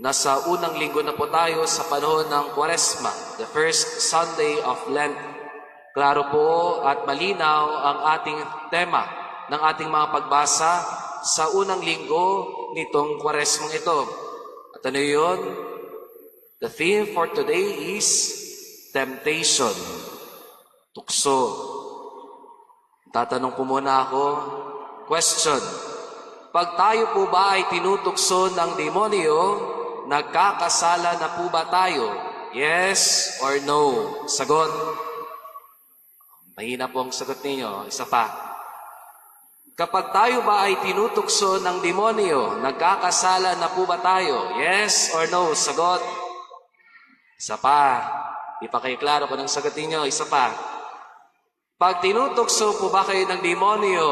Nasa unang linggo na po tayo sa panahon ng Kwaresma, the first Sunday of Lent. Klaro po at malinaw ang ating tema ng ating mga pagbasa sa unang linggo nitong Kwaresmang ito. At ano yun? The theme for today is temptation, tukso. Tatanong po muna ako, question. Pag tayo po ba ay tinutukso ng demonyo, nagkakasala na po ba tayo? Yes or no? Sagot. Mahina po ang sagot ninyo. Isa pa. Kapag tayo ba ay tinutukso ng demonyo, nagkakasala na po ba tayo? Yes or no? Sagot. Isa pa. Di pa kayo klaro kung anong sagot ninyo. Isa pa. Pag tinutukso po ba kayo ng demonyo,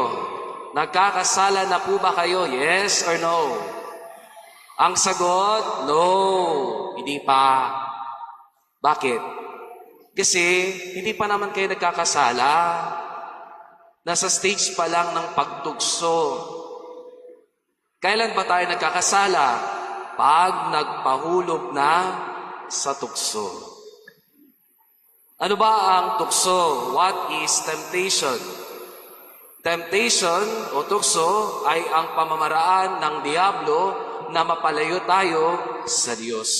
nagkakasala na po ba kayo? Yes or no? Ang sagot, no. Hindi pa. Bakit? Kasi hindi pa naman kayo nagkakasala. Nasa stage pa lang ng pagtukso. Kailan ba tayo nagkakasala? Pag nagpahulog na sa tukso. Ano ba ang tukso? What is temptation? Temptation o tukso ay ang pamamaraan ng Diablo na mapalayo tayo sa Diyos.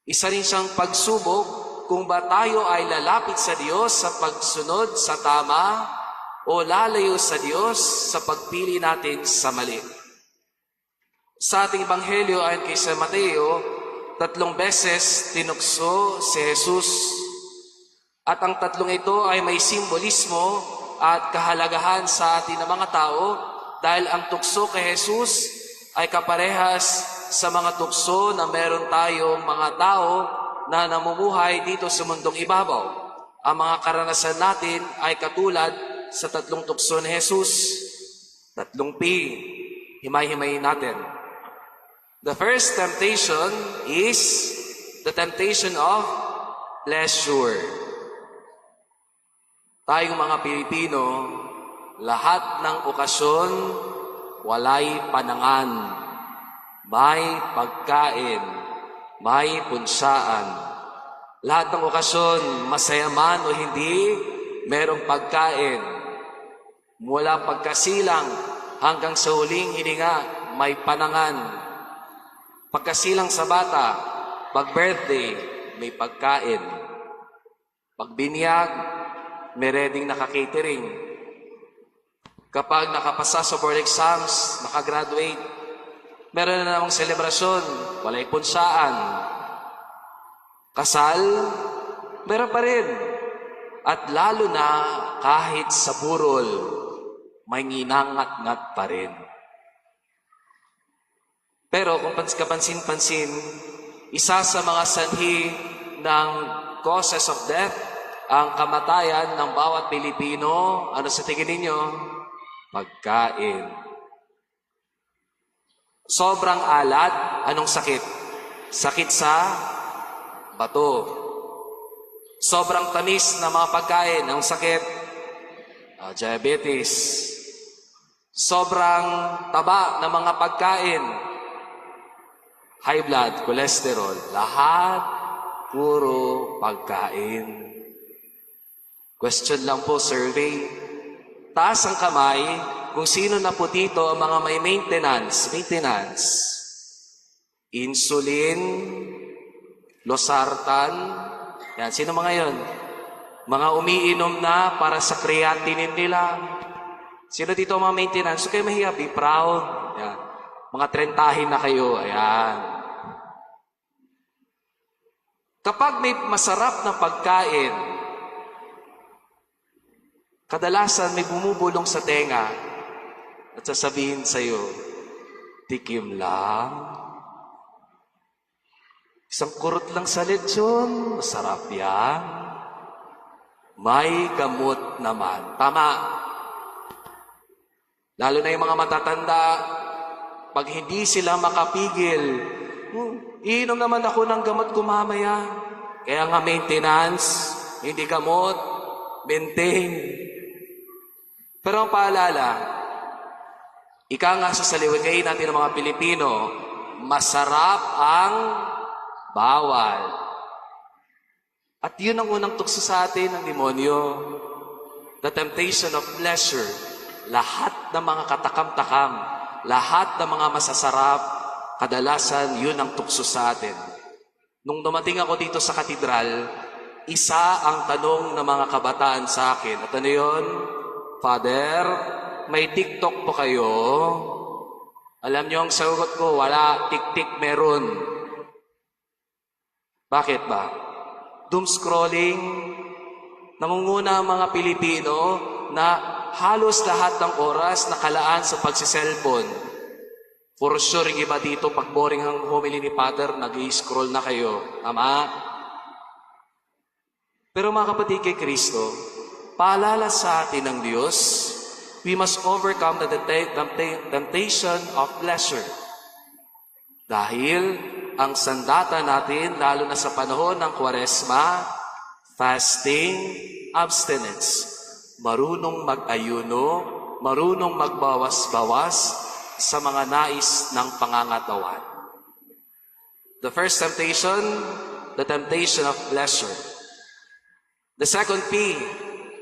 Isa rin siyang pagsubok kung ba tayo ay lalapit sa Diyos sa pagsunod sa tama o lalayo sa Diyos sa pagpili natin sa mali. Sa ating Ebanghelyo ayon kay San Mateo, 3 beses tinukso si Jesus. At ang 3 ito ay may simbolismo at kahalagahan sa atin ng mga tao dahil ang tukso kay Jesus ay kaparehas sa mga tukso na meron tayong mga tao na namumuhay dito sa mundong ibabaw. Ang mga karanasan natin ay katulad sa 3 tukso ni Jesus. 3 P. Himay-himayin natin. The first temptation is the temptation of pleasure. Tayong mga Pilipino, lahat ng okasyon, walay panangan, may pagkain, may punsaan. Lahat ng okasyon, masaya man o hindi, merong pagkain. Mula pagkasilang hanggang sa huling hininga, may panangan. Pagkasilang sa bata, pag birthday, may pagkain. Pag binyag, may reading naka-catering. Kapag nakapasa sa board exams, nakagraduate, meron na namang selebrasyon, walay punsaan. Kasal, meron pa rin. At lalo na kahit sa burol, may nginangat-ngat pa rin. Pero kung kapansin-pansin, isa sa mga sanhi ng causes of death, ang kamatayan ng bawat Pilipino, ano sa tingin ninyo? Pagkain. Sobrang alat, anong sakit? Sakit sa bato. Sobrang tamis na mga pagkain, anong sakit? Diabetes. Sobrang taba ng mga pagkain, high blood, cholesterol. Lahat, puro pagkain. Question lang po, survey. Taas ang kamay kung sino na po dito ang mga may maintenance. Insulin, losartan. Yan, sino mga yon? Mga umiinom na para sa creatinine nila. Sino dito ang mga maintenance? So kayo mahiya, be proud. Yan. Mga 30 na kayo. Ayan. Kapag may masarap na pagkain, kadalasan may bumubulong sa tenga at sasabihin sa'yo, tikim lang. Isang kurot lang sa lechon, masarap yan. May gamot naman. Tama. Lalo na yung mga matatanda, pag hindi sila makapigil, iinom naman ako ng gamot ko mamaya. Kaya nga maintenance, hindi gamot, maintain. Pero ang paalala, ika nga sa saliwagayin natin ng mga Pilipino, masarap ang bawal. At yun ang unang tukso sa atin ng demonyo. The temptation of pleasure. Lahat ng mga katakam-takam, lahat ng mga masasarap, kadalasan yun ang tukso sa atin. Nung dumating ako dito sa katedral, isa ang tanong ng mga kabataan sa akin. At ano yun? Father, may TikTok po kayo? Alam niyo ang sagot ko, wala. Tik-tik meron. Bakit ba? Doom scrolling, namunguna ang mga Pilipino na halos lahat ng oras nakalaan sa pagsiselfone. For sure, yung iba dito, pag boring ang homily ni Father, nag-i-scroll na kayo. Tama? Pero mga kapatid kay Kristo, paalala sa atin ng Diyos, we must overcome the temptation of pleasure. Dahil ang sandata natin, lalo na sa panahon ng Kwaresma, fasting, abstinence, marunong mag-ayuno, marunong magbawas-bawas sa mga nais ng pangangatawan. The first temptation, the temptation of pleasure. The second P,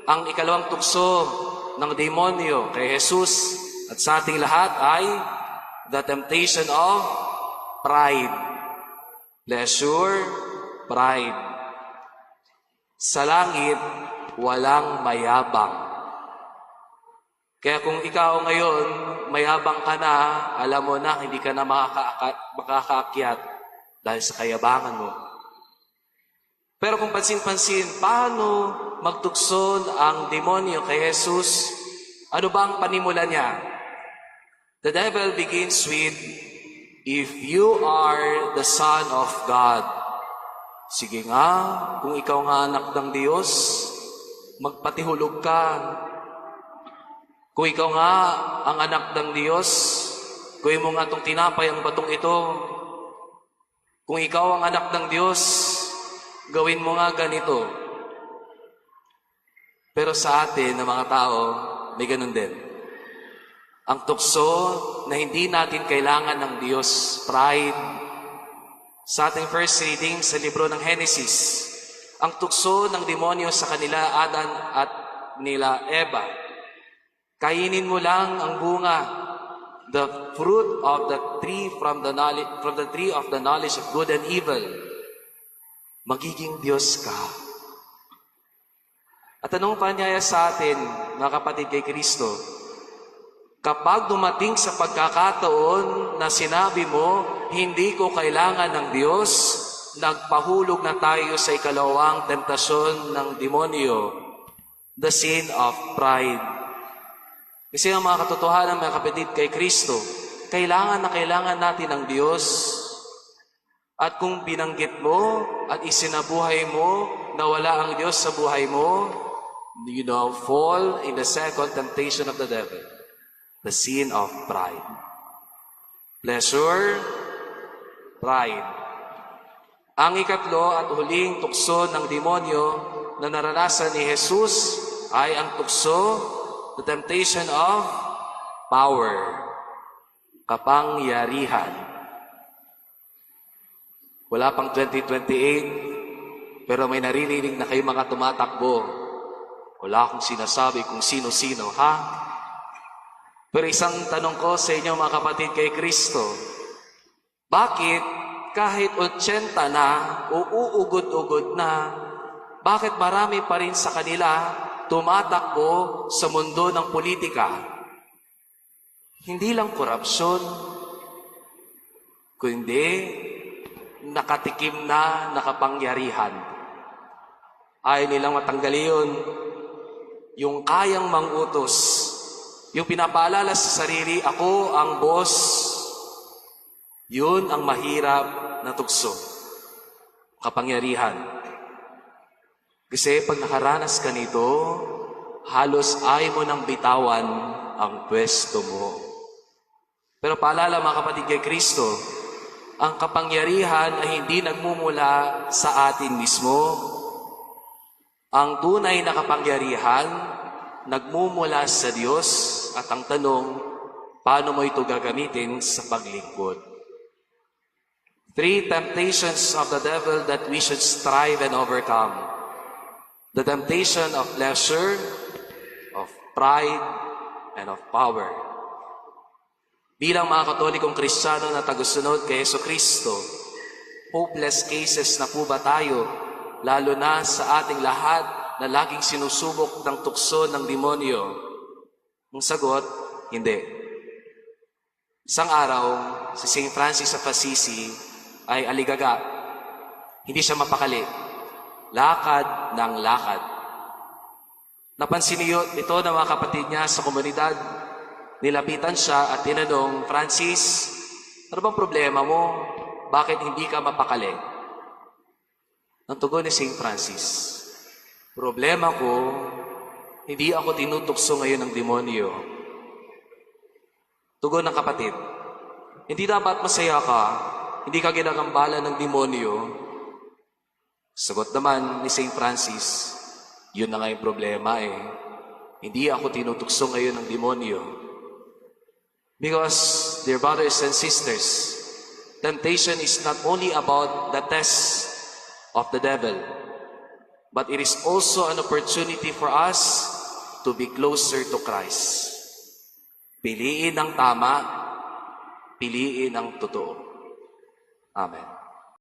ang ikalawang tukso ng demonyo kay Jesus at sa ating lahat ay the temptation of pride. Pleasure, pride. Sa langit, walang mayabang. Kaya kung ikaw ngayon, mayabang ka na, alam mo na, hindi ka na makakaakyat dahil sa kayabangan mo. Pero kung pansin-pansin, paano magtukso ang demonyo kay Jesus? Ano ba ang panimula niya? The devil begins with, if you are the Son of God. Sige nga, kung ikaw nga anak ng Diyos, magpatihulog ka. Kung ikaw nga ang anak ng Diyos, gawin mo nga itong tinapay ang batong ito. Kung ikaw ang anak ng Diyos, gawin mo nga ganito. Pero sa atin, ng mga tao, may ganun din. Ang tukso na hindi natin kailangan ng Diyos, pride. Sa ating first reading sa libro ng Genesis, ang tukso ng demonyo sa kanila Adan at nila Eva. Kainin mo lang ang bunga, the fruit of the tree from the tree of the knowledge of good and evil. Magiging Diyos ka. At anong panyaya sa atin, mga kapatid kay Kristo? Kapag dumating sa pagkakataon na sinabi mo, hindi ko kailangan ng Diyos, nagpahulog na tayo sa ikalawang tentasyon ng demonyo, the sin of pride. Kasi ang mga katotohanan, mga kapatid kay Kristo, kailangan na kailangan natin ng Diyos. At kung binanggit mo at isinabuhay mo na wala ang Diyos sa buhay mo, you now fall in the second temptation of the devil, the sin of pride. Pleasure, pride. Ang ikatlo at huling tukso ng demonyo na naranasan ni Jesus ay ang tukso, the temptation of power, kapangyarihan. Wala pang 2028, pero may naririnig na kayo mga tumatakbo. Wala akong sinasabi kung sino-sino, ha? Pero isang tanong ko sa inyo, mga kapatid kay Kristo, bakit kahit 80 na o uugod-ugod na, bakit marami pa rin sa kanila tumatakbo sa mundo ng politika? Hindi lang korupsyon, kundi nakatikim na nakapangyarihan. Ayaw nilang matanggal yun. Yung kayang mangutos, yung pinapaalala sa sarili, ako ang boss, yun ang mahirap na tukso. Kapangyarihan. Kasi pag nakaranas ka nito, halos ayaw mo nang bitawan ang pwesto mo. Pero paalala, mga kapatid kay Kristo, ang kapangyarihan ay hindi nagmumula sa atin mismo. Ang tunay na kapangyarihan nagmumula sa Diyos, at ang tanong, paano mo ito gagamitin sa paglingkod? Three temptations of the devil that we should strive and overcome. The temptation of pleasure, of pride, and of power. Bilang mga Katolikong Kristiyano na tagusunod kay Jesucristo, hopeless cases na po ba tayo, lalo na sa ating lahat na laging sinusubok ng tukso ng demonyo? Ang sagot, hindi. Isang araw, si St. Francis of Assisi ay aligaga. Hindi siya mapakali. Lakad ng lakad. Napansin ito ng mga kapatid niya sa komunidad. Nilapitan siya at tinanong, Francis, ano bang problema mo? Bakit hindi ka mapakali? Ang tugon ni St. Francis, problema ko, hindi ako tinutukso ngayon ng demonyo. Tugon ng kapatid, hindi dapat masaya ka, hindi ka ginagambala ng demonyo. Sagot naman ni St. Francis, yun na nga yung problema eh. Hindi ako tinutukso ngayon ng demonyo. Because, dear brothers and sisters, temptation is not only about the test of the devil, but it is also an opportunity for us to be closer to Christ. Piliin ang tama, piliin ang totoo. Amen.